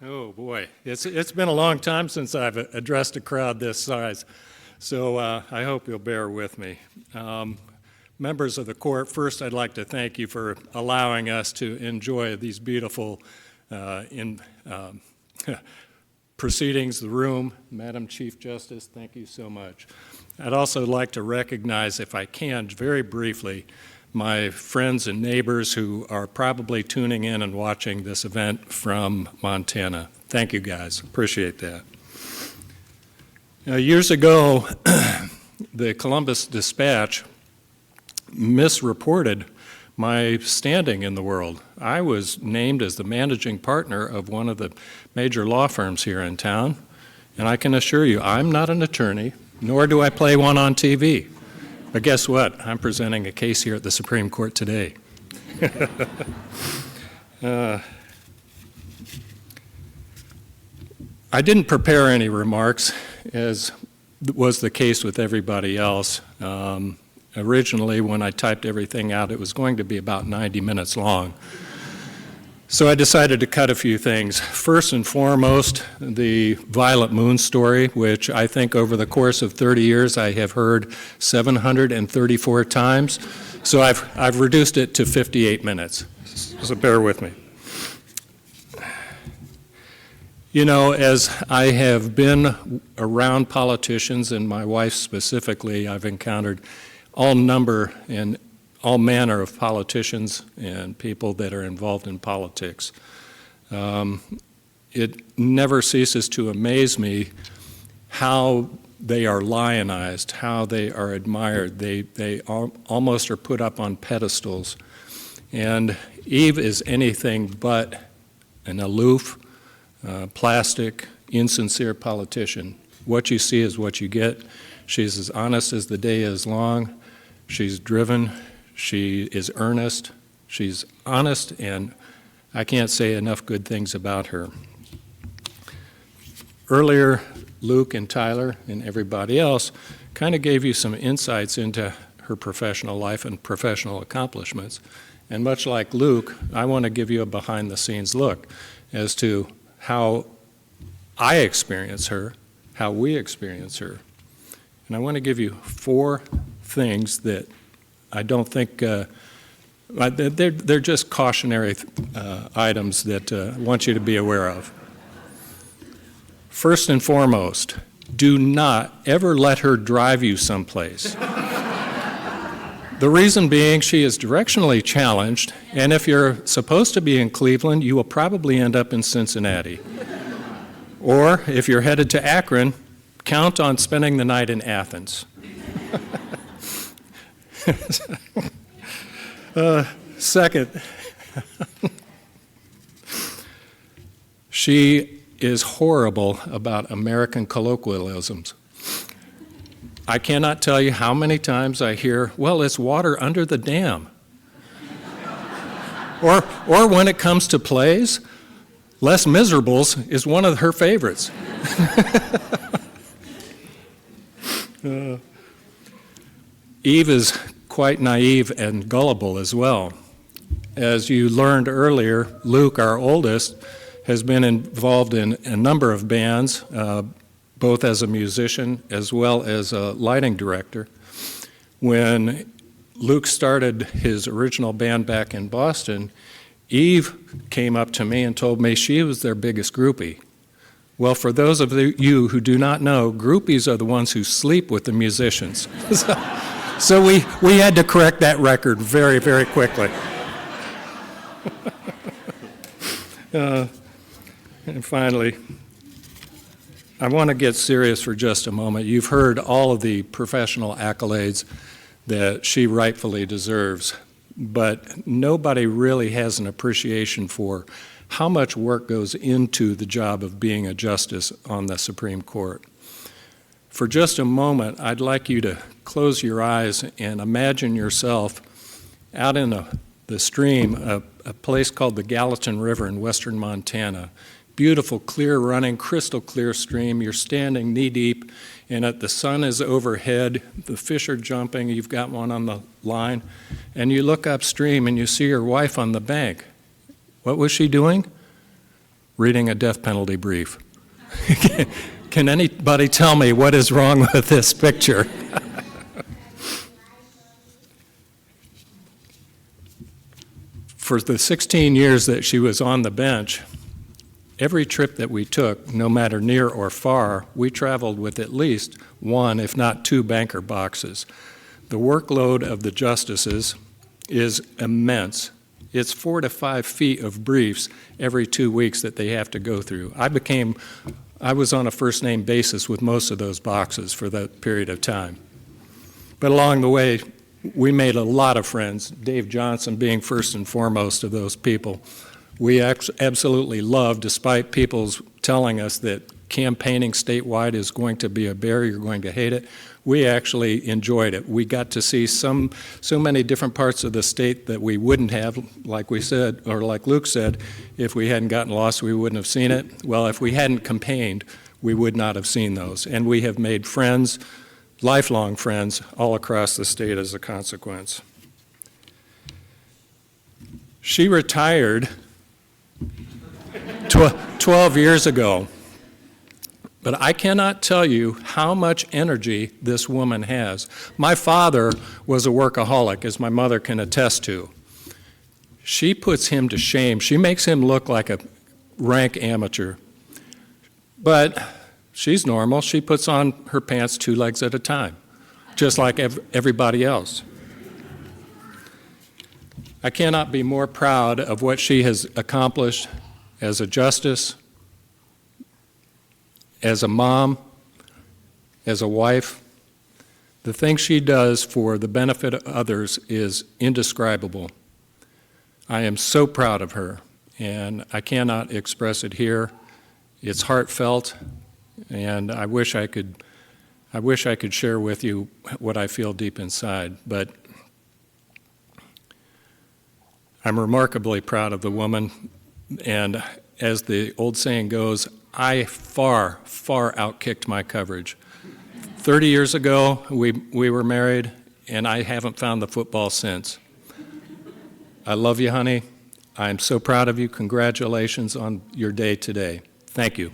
Oh boy, it's been a long time since I've addressed a crowd this size, so I hope you'll bear with me. Members of the court, first I'd like to thank you for allowing us to enjoy these beautiful proceedings, the room. Madam Chief Justice, thank you so much. I'd also like to recognize, if I can, very briefly, my friends and neighbors who are probably tuning in and watching this event from Montana. Thank you, guys. Appreciate that. Years ago, the Columbus Dispatch misreported my standing in the world. I was named as the managing partner of one of the major law firms here in town, and I can assure you I'm not an attorney, nor do I play one on TV. But guess what? I'm presenting a case here at the Supreme Court today. I didn't prepare any remarks, as was the case with everybody else. Originally, when I typed everything out, it was going to be about 90 minutes long. So I decided to cut a few things. First and foremost, the Violet Moon story, which I think over the course of 30 years I have heard 734 times. So I've reduced it to 58 minutes. So bear with me. You know, as I have been around politicians, and my wife specifically, I've encountered all manner of politicians and people that are involved in politics. It never ceases to amaze me how they are lionized, how they are admired. They almost are put up on pedestals. And Eve is anything but an aloof, plastic, insincere politician. What you see is what you get. She's as honest as the day is long. She's driven. She is earnest. She's honest, and I can't say enough good things about her. Earlier, Luke and Tyler and everybody else kind of gave you some insights into her professional life and professional accomplishments. And much like Luke, I want to give you a behind-the-scenes look as to how I experience her, how we experience her. And I want to give you 4 things that I don't think, they're just cautionary items that I want you to be aware of. First and foremost, do not ever let her drive you someplace. The reason being, she is directionally challenged, and if you're supposed to be in Cleveland, you will probably end up in Cincinnati. Or if you're headed to Akron, count on spending the night in Athens. Second, she is horrible about American colloquialisms. I cannot tell you how many times I hear, well, it's water under the dam. Or when it comes to plays, Les Miserables is one of her favorites. Eve is quite naive and gullible as well. As you learned earlier, Luke, our oldest, has been involved in a number of bands, both as a musician as well as a lighting director. When Luke started his original band back in Boston, Eve came up to me and told me she was their biggest groupie. Well, for those of you who do not know, groupies are the ones who sleep with the musicians. So we had to correct that record very, very quickly. And finally, I want to get serious for just a moment. You've heard all of the professional accolades that she rightfully deserves, but nobody really has an appreciation for how much work goes into the job of being a justice on the Supreme Court. For just a moment, I'd like you to close your eyes and imagine yourself out in the stream, a place called the Gallatin River in western Montana. Beautiful, clear running, crystal clear stream. You're standing knee deep in it. The sun is overhead. The fish are jumping. You've got one on the line. And you look upstream and you see your wife on the bank. What was she doing? reading a death penalty brief. Can anybody tell me what is wrong with this picture? For the 16 years that she was on the bench, every trip that we took, no matter near or far, we traveled with at least one, if not two, banker boxes. The workload of the justices is immense. It's 4 to 5 feet of briefs every 2 weeks that they have to go through. I was on a first-name basis with most of those boxes for that period of time. But along the way, we made a lot of friends, Dave Johnson being first and foremost of those people. We absolutely love, despite people's telling us that campaigning statewide is going to be a bear, you're going to hate it, we actually enjoyed it. We got to see so many different parts of the state that we wouldn't have, like we said, or like Luke said, if we hadn't gotten lost, we wouldn't have seen it. Well, if we hadn't campaigned, we would not have seen those. And we have made friends, lifelong friends, all across the state as a consequence. She retired 12 years ago. But I cannot tell you how much energy this woman has. My father was a workaholic, as my mother can attest to. She puts him to shame. She makes him look like a rank amateur. But she's normal. She puts on her pants 2 legs at a time, just like everybody else. I cannot be more proud of what she has accomplished as a justice, as a mom, as a wife. The thing she does for the benefit of others is indescribable. I am so proud of her, and I cannot express it here. It's heartfelt, and I wish I could share with you what I feel deep inside, but I'm remarkably proud of the woman, and as the old saying goes, I far, far outkicked my coverage. 30 years ago, we were married, and I haven't found the football since. I love you, honey. I'm so proud of you. Congratulations on your day today. Thank you.